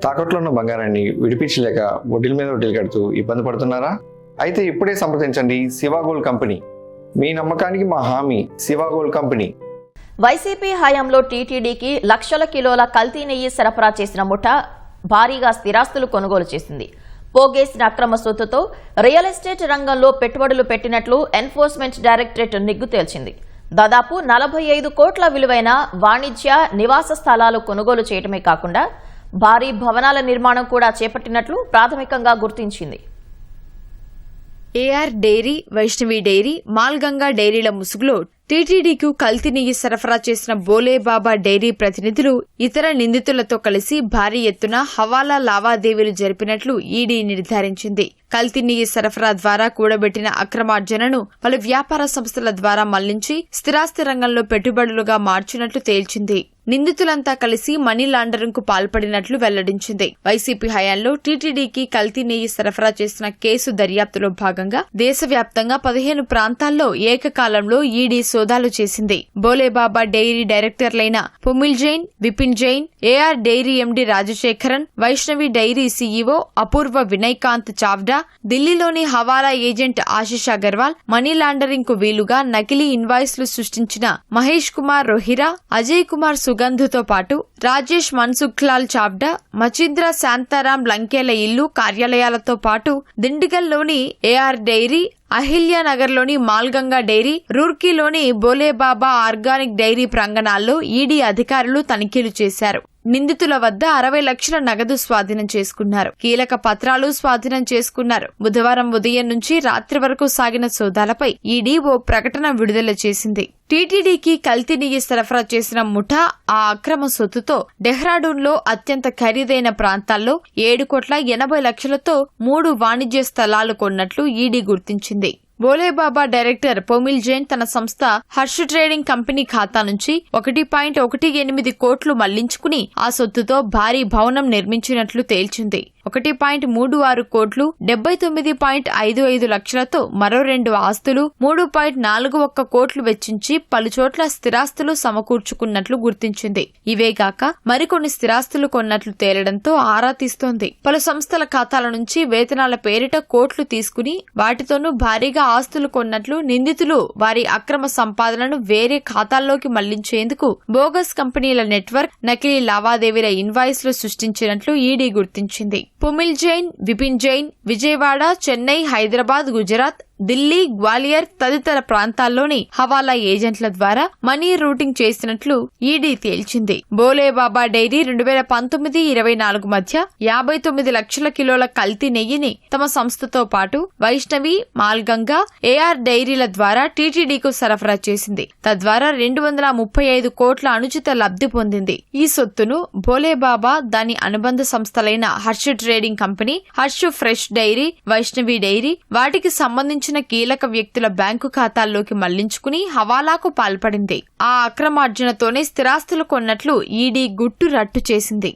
తాకట్లో ఉన్న బంగారాన్ని విడిపించలేక వడ్డీల మీద వడ్డీలు కడుతూ ఇబ్బంది పడుతున్నారా? అయితే ఇప్పుడే సంప్రదించండి శివ గోల్డ్ కంపెనీ. మీ నమ్మకానికి మా హామీ శివ గోల్డ్ కంపెనీ. వైసీపీ హయాంలో టీటీడీకి లక్షల కిలోల కల్తీ నెయ్యి సరఫరా చేసిన ముఠా భారీగా స్థిరాస్తులు కొనుగోలు చేసింది. పోగేసిన అక్రమ సొత్తుతో రియల్ ఎస్టేట్ రంగంలో పెట్టుబడులు పెట్టినట్లు ఎన్ఫోర్స్మెంట్ డైరెక్టరేట్ నిగ్గు తేల్చింది. దాదాపు 45 కోట్ల విలువైన వాణిజ్య నివాస స్థలాలు కొనుగోలు చేయడమే కాకుండా భారీ భవనాల నిర్మాణం కూడా చేపట్టినట్లు ప్రాథమికంగా గుర్తించింది. ఏఆర్ డైరీ, వైష్ణవి డైరీ, మాల్గంగా డైరీల ముసుగులో టీటీడీకు కల్తీ నెయ్యి సరఫరా చేసిన బోలేబాబా డైరీ ప్రతినిధులు ఇతర నిందితులతో కలిసి భారీ ఎత్తున హవాలా లావాదేవీలు జరిపినట్లు ఈడీ నిర్ధారించింది. కల్తీ నెయ్యి సరఫరా ద్వారా కూడబెట్టిన అక్రమార్జనను పలు వ్యాపార సంస్థల ద్వారా మళ్లించి స్థిరాస్తి రంగంలో పెట్టుబడులుగా మార్చినట్లు తేల్చింది. నిందితులంతా కలిసి మనీ లాండరింగ్ కు పాల్పడినట్లు వెల్లడించింది. వైసీపీ హయాంలో టీటీడీకి కల్తీ నెయ్యి సరఫరా చేసిన కేసు దర్యాప్తులో భాగంగా దేశవ్యాప్తంగా 15 ప్రాంతాల్లో ఏకకాలంలో ఈడీ సోదాలు చేసింది. బోలేబాబా డైరీ డైరెక్టర్లైన Pumil Jain, Vipin Jain, AR dairy MD Rajasekharan, Vaishnavi dairy CEO Apurva Vinaykant Chavda, ఢిల్లీలోని hawala agent Ashish Agarwal, money laundering కు వీలుగా నకిలీ ఇన్వాయిస్లు సృష్టించిన మహేష్ కుమార్ రోహిరా, అజయ్ కుమార్ సుగంధుతో పాటు రాజేష్ మన్సుఖ్లాల్ చావ్డా, మచింద్ర శాంతారాం లంకేల ఇల్లు, కార్యాలయాలతో పాటు దిండిగల్లోని ఏఆర్ డైరీ, అహిల్యానగర్లోని మాల్గంగా డైరీ, రూర్కీలోని బోలేబాబా ఆర్గానిక్ డైరీ ప్రాంగణాల్లో ఈడీ అధికారులు తనిఖీలు చేశారు. నిందితుల వద్ద 60 లక్షల నగదు స్వాధీనం చేసుకున్నారు. కీలక పత్రాలు స్వాధీనం చేసుకున్నారు. బుధవారం ఉదయం నుంచి రాత్రి వరకు సాగిన సోదాలపై ఈడీ ఓ ప్రకటన విడుదల చేసింది. టీటీడీకి కల్తీ నెయ్యి సరఫరా చేసిన ముఠా ఆ అక్రమ సొత్తుతో డెహ్రాడూన్లో అత్యంత ఖరీదైన ప్రాంతాల్లో 7 కోట్ల 80 లక్షలతో 3 వాణిజ్య స్థలాలు కొన్నట్లు ఈడీ గుర్తించింది. బోలేబాబా డైరెక్టర్ పొమిల్ జైన్ తన సంస్థ హర్ష్ ట్రేడింగ్ కంపెనీ ఖాతా నుంచి 1.18 కోట్లు మళ్లించుకుని ఆ సొత్తుతో భారీ భవనం నిర్మించినట్లు తేల్చింది. 1.36 కోట్లు 79.55 లక్షలతో మరో 2 ఆస్తులు, 3.41 కోట్లు వెచ్చించి పలుచోట్ల స్థిరాస్తులు సమకూర్చుకున్నట్లు గుర్తించింది. ఇవేగాక మరికొన్ని స్థిరాస్తులు కొన్నట్లు తేలడంతో ఆరా తీస్తోంది. పలు సంస్థల ఖాతాల నుంచి వేతనాల పేరిట కోట్లు తీసుకుని వాటితోనూ భారీగా ఆస్తులు కొన్నట్లు నిందితులు వారి అక్రమ సంపాదనను వేరే ఖాతాల్లోకి మళ్లించేందుకు బోగస్ కంపెనీల నెట్వర్క్, నకిలీ లావాదేవీల ఇన్వాయిస్లు సృష్టించినట్లు ఈడీ గుర్తించింది. పుమిల్ జైన్, విపిన్ జైన్ విజయవాడ, చెన్నై, హైదరాబాద్, గుజరాత్, ఢిల్లీ, గ్వాలియర్ తదితర ప్రాంతాల్లోని హవాలా ఏజెంట్ల ద్వారా మనీ రూటింగ్ చేసినట్లు ఈడీ తేల్చింది. బోలేబాబా డైరీ 2019-24 మధ్య 59 లక్షల కిలోల కల్తీ నెయ్యిని తమ సంస్థతో పాటు వైష్ణవి, మాల్గంగా, ఏఆర్ డైరీల ద్వారా టీటీడీకు సరఫరా చేసింది. తద్వారా 235 కోట్ల అనుచిత లబ్ధి పొందింది. ఈ సొత్తును బోలేబాబా దాని అనుబంధ సంస్థలైన Harsh trading company, Harsh fresh dairy, Vaishnavi dairy వాటికి సంబంధించిన కీలక వ్యక్తుల బ్యాంకు ఖాతాల్లోకి మళ్లించుకుని హవాలాకు పాల్పడింది. ఆ అక్రమార్జనతోనే స్థిరాస్తులు కొన్నట్లు ఈడీ గుట్టు రట్టు చేసింది.